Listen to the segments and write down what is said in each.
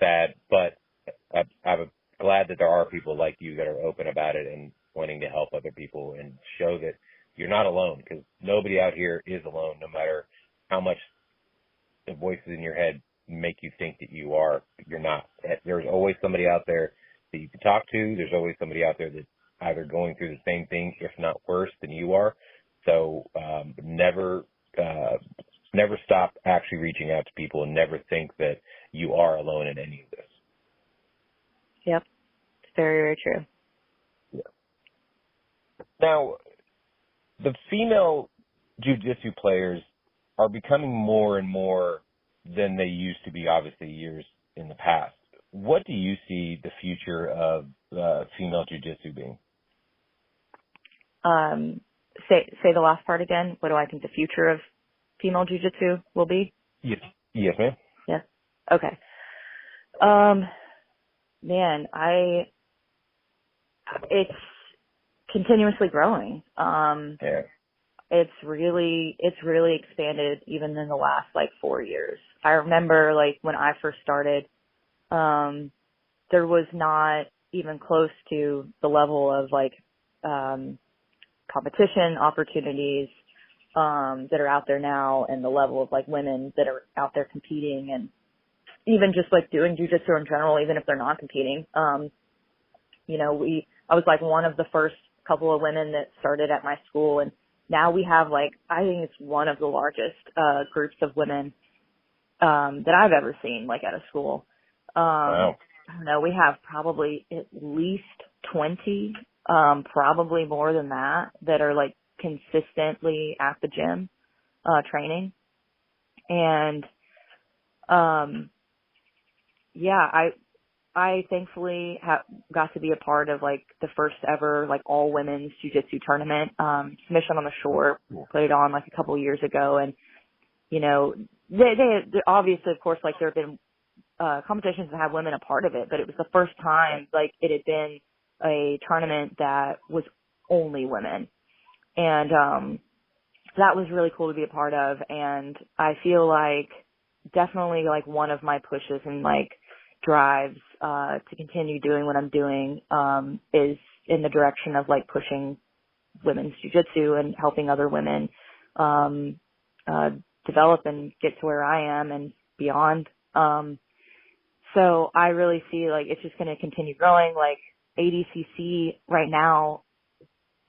sad, but I'm glad that there are people like you that are open about it and wanting to help other people and show that you're not alone, because nobody out here is alone, no matter how much the voices in your head make you think that you are. You're not. There's always somebody out there that you can talk to. There's always somebody out there that's either going through the same thing, if not worse, than you are. So never stop actually reaching out to people, and never think that you are alone in any of this. Yep. It's very, very true. Yeah. Now, the female jiu-jitsu players are becoming more and more than they used to be, obviously, years in the past. What do you see the future of female jiu-jitsu being? Say the last part again. What do I think the future of female jiu-jitsu will be? Yes, ma'am. Yes. Okay. Man, it's continuously growing. Yeah. It's really expanded even in the last 4 years. I remember when I first started, there was not even close to the level of competition opportunities that are out there now, and the level of women that are out there competing, and even just doing jiu-jitsu in general, even if they're not competing. I was one of the first couple of women that started at my school, and now we have I think it's one of the largest groups of women that I've ever seen at a school. Wow. I don't know, we have probably at least 20, probably more than that are consistently at the gym training. And I thankfully got to be a part of the first ever all women's jiu-jitsu tournament. Mission on the Shore put it on a couple of years ago, and they obviously, of course, there have been competitions that have women a part of it, but it was the first time it had been a tournament that was only women, and that was really cool to be a part of. And I feel definitely one of my pushes and drives to continue doing what I'm doing is in the direction of pushing women's jiu-jitsu and helping other women develop and get to where I am and beyond. So I really see it's just going to continue growing. ADCC right now,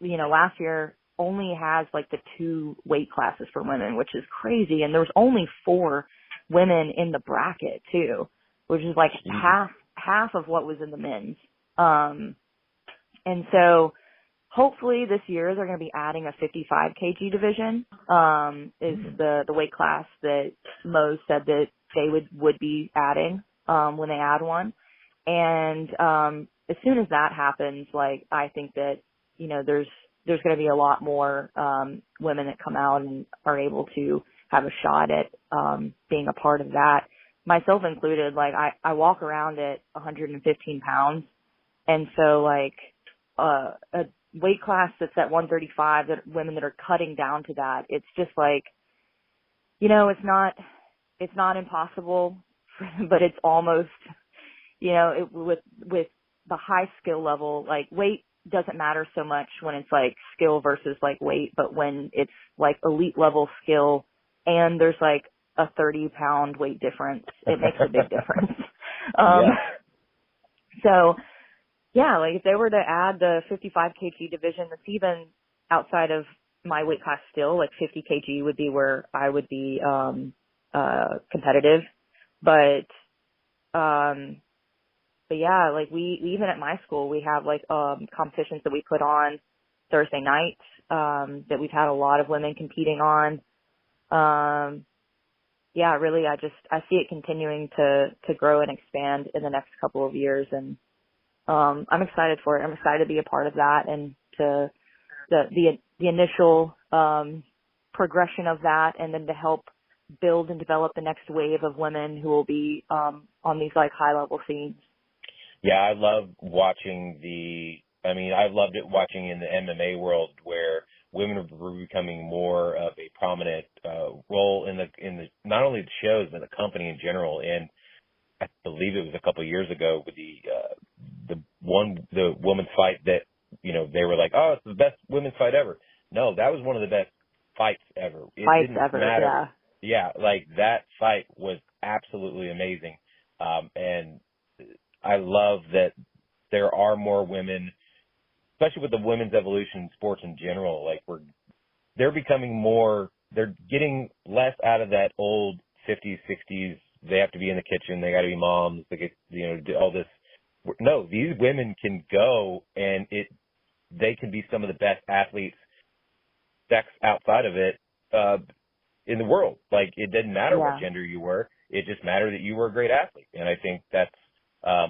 last year only has the 2 weight classes for women, which is crazy. And there was only 4 women in the bracket too, which is half of what was in the men's. And so hopefully this year they're going to be adding a 55 kg division, is the weight class that Mo said that they would be adding, when they add one. And, as soon as that happens, I think that, there's going to be a lot more, women that come out and are able to have a shot at, being a part of that. Myself included, I walk around at 115 pounds. And so a weight class that's at 135, that women that are cutting down to that, it's just it's not impossible, but it's almost, with the high skill level, weight doesn't matter so much when it's skill versus weight, but when it's elite level skill and there's a 30-pound weight difference, it makes a big difference. So if they were to add the 55 kg division, that's even outside of my weight class still, 50 kg would be where I would be, competitive. But yeah, we even at my school, we have competitions that we put on Thursday nights, that we've had a lot of women competing on. Really, I see it continuing to grow and expand in the next couple of years. And, I'm excited for it. I'm excited to be a part of that, and to the initial, progression of that, and then to help build and develop the next wave of women who will be, on these high level scenes. Yeah, I love watching I've loved it watching in the MMA world, where women are becoming more of a prominent role in the not only the shows but the company in general. And I believe it was a couple of years ago with the women's fight that, they were like, oh, it's the best women's fight ever. No, that was one of the best fights ever. It didn't matter. Yeah, like that fight was absolutely amazing. And I love that there are more women, especially with the women's evolution in sports in general. Like they're getting less out of that old 50s, 60s. They have to be in the kitchen. They got to be moms. They get, do all this. No, these women can go and they can be some of the best athletes, sex outside of it, in the world. Like it didn't matter what gender you were. It just mattered that you were a great athlete. And I think that's,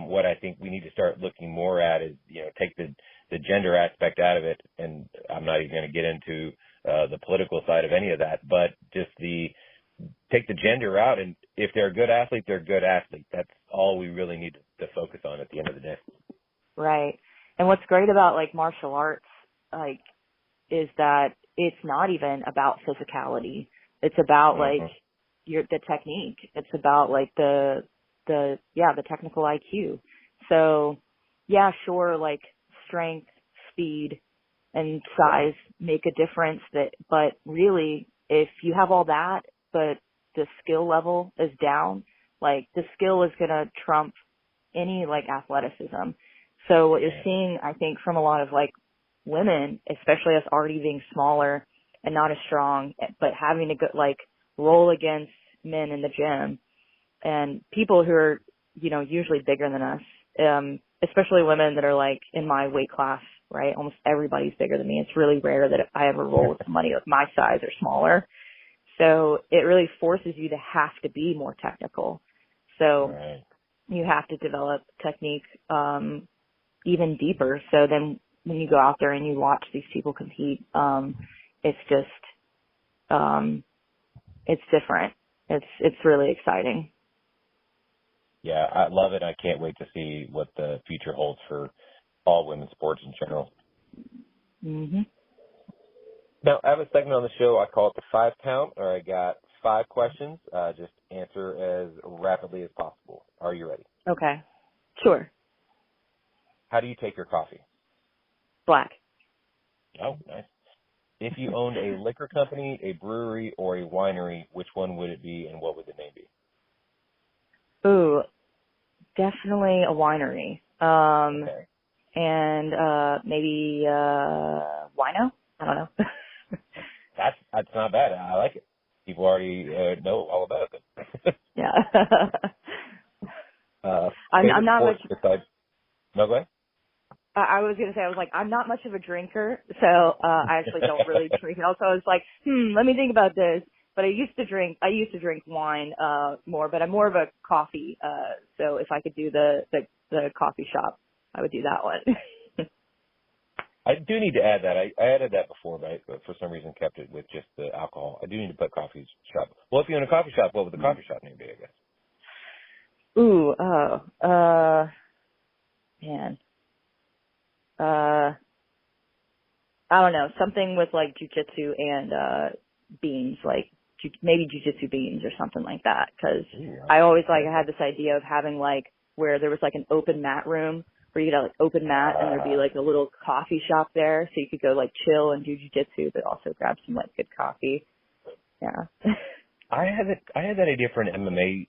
what I think we need to start looking more at is, take the gender aspect out of it. And I'm not even going to get into, the political side of any of that, but just take the gender out. And if they're a good athlete, they're a good athlete. That's all we really need to focus on at the end of the day. Right. And what's great about like martial arts, like, is that it's not even about physicality. It's about like the technique. It's about like the technical IQ. So yeah, sure, like strength, speed, and size make a difference, but really if you have all that, but the skill level is down, like the skill is going to trump any like athleticism. So what you're seeing, I think, from a lot of like women, especially us already being smaller and not as strong, but having to go like roll against men in the gym and people who are, usually bigger than us, especially women that are like in my weight class, right? Almost everybody's bigger than me. It's really rare that I ever roll with somebody of my size or smaller. So it really forces you to have to be more technical. So you have to develop technique, even deeper. So then when you go out there and you watch these people compete, it's just, it's different. It's really exciting. Yeah, I love it. I can't wait to see what the future holds for all women's sports in general. Mm-hmm. Now, I have a segment on the show. I call it the 5 count, or I got 5 questions. Just answer as rapidly as possible. Are you ready? Okay. Sure. How do you take your coffee? Black. Oh, nice. If you owned a liquor company, a brewery, or a winery, which one would it be and what would the name be? Ooh, definitely a winery. Okay. And maybe wino? I don't know. That's not bad. I like it. People already know all about it. Yeah. I'm not much. No, go ahead. I was going to say, I'm not much of a drinker, so I actually don't really drink. And also I was like, let me think about this. But I used to drink wine more, but I'm more of a coffee. So if I could do the coffee shop, I would do that one. I do need to add that. I added that before, but for some reason kept it with just the alcohol. I do need to put coffee shop. Well, if you own a coffee shop, what would the coffee shop name be, I guess? Ooh, man. I don't know, something with like jujitsu and beans, like maybe jujitsu beans or something like that. Because I always I had this idea of having like where there was like an open mat room where you could have like open mat and there'd be like a little coffee shop there, so you could go like chill and do jujitsu, but also grab some like good coffee. Yeah. I had that idea for an MMA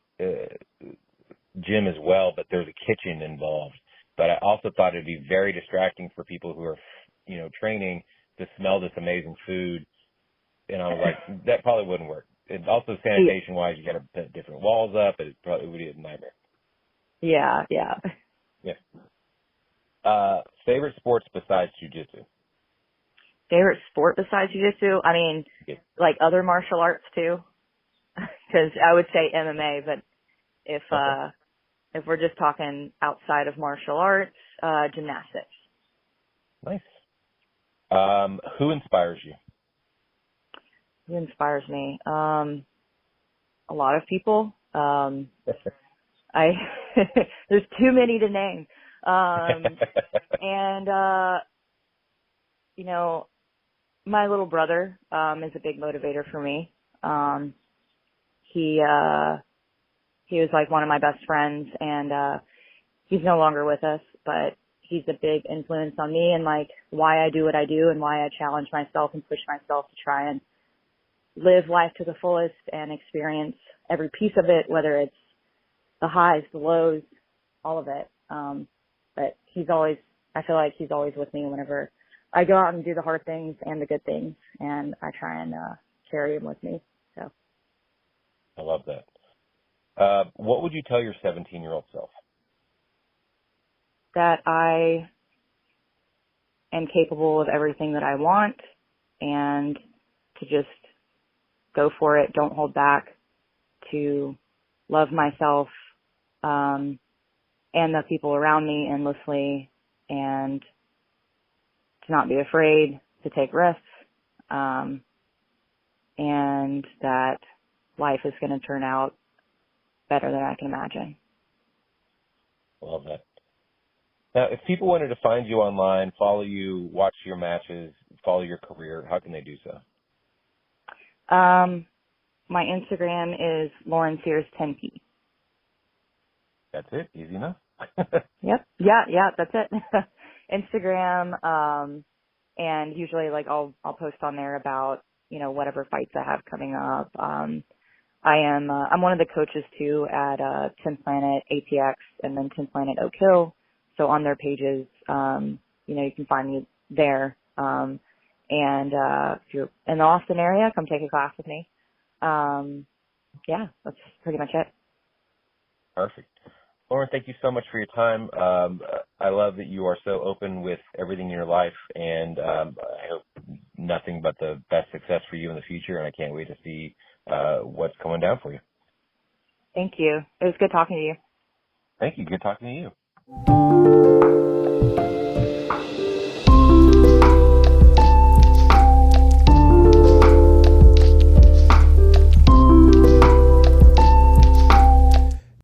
gym as well, but there's a kitchen involved. But I also thought it'd be very distracting for people who are, training to smell this amazing food. And I was like, that probably wouldn't work. And also sanitation-wise, you got to put different walls up. It probably would be a nightmare. Yeah. Favorite sports besides jiu-jitsu? Favorite sport besides jiu-jitsu? I mean, like other martial arts too. Because I would say MMA, but if we're just talking outside of martial arts, gymnastics. Nice. Who inspires you? Who inspires me? A lot of people. There's too many to name. And my little brother is a big motivator for me. he was like one of my best friends, and he's no longer with us, but he's a big influence on me and like why I do what I do and why I challenge myself and push myself to try and live life to the fullest and experience every piece of it, whether it's the highs, the lows, all of it. But I feel like he's always with me whenever I go out and do the hard things and the good things, and I try and carry him with me. So I love that. What would you tell your 17-year-old self? That I am capable of everything that I want, and to just go for it, don't hold back, to love myself and the people around me endlessly, and to not be afraid to take risks, and that life is going to turn out better than I can imagine. Love that. Now, if people wanted to find you online, follow you, watch your matches, follow your career, how can they do so? My Instagram is Lauren Sears 10P. That's it? Easy enough? Yep. Yeah, that's it. Instagram, and usually like I'll post on there about, whatever fights I have coming up. I'm one of the coaches too at 10 Planet ATX and then 10 Planet Oak Hill. So on their pages, you can find me there. And if you're in the Austin area, come take a class with me. Yeah, that's pretty much it. Perfect. Lauren, thank you so much for your time. I love that you are so open with everything in your life, and I hope nothing but the best success for you in the future, and I can't wait to see what's coming down for you. Thank you. It was good talking to you. Thank you. Good talking to you.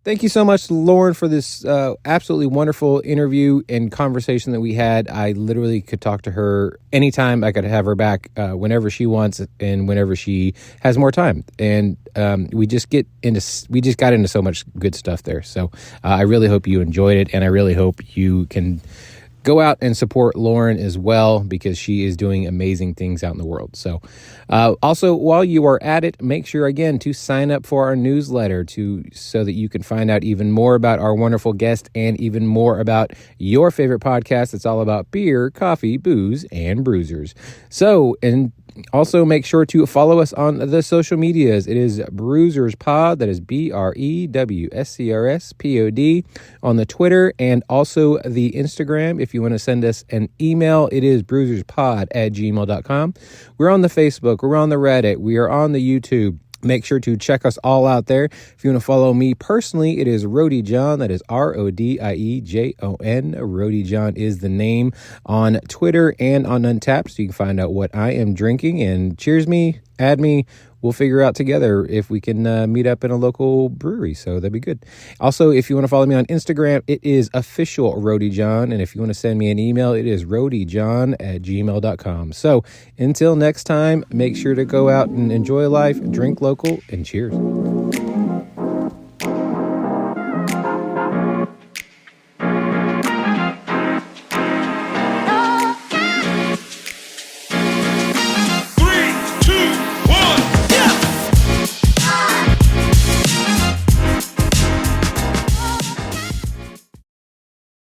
Thank you so much, Lauren, for this absolutely wonderful interview and conversation that we had. I literally could talk to her anytime. I could have her back whenever she wants and whenever she has more time. And we just got into so much good stuff there. So I really hope you enjoyed it, and I really hope you can go out and support Lauren as well, because she is doing amazing things out in the world. So also, while you are at it, make sure, again, to sign up for our newsletter so that you can find out even more about our wonderful guest and even more about your favorite podcast. It's all about beer, coffee, booze, and Brewsers. So, and also make sure to follow us on the social medias. It is Brewsers Pod. That is BREWSCRSPOD on the Twitter and also the Instagram. If you want to send us an email, it is brewserspod@gmail.com. We're on the Facebook. We're on the Reddit. We are on the YouTube. Make sure to check us all out there. If you want to follow me personally, it is Roadie John. That is RODIEJON. Roadie John is the name on Twitter and on Untapped, so you can find out what I am drinking and cheers me, add me. We'll figure out together if we can meet up in a local brewery, so that'd be good. Also, if you want to follow me on Instagram, it is official Roadie John, and if you want to send me an email, it is roadiejohn@gmail.com. So until next time, make sure to go out and enjoy life, drink local, and cheers.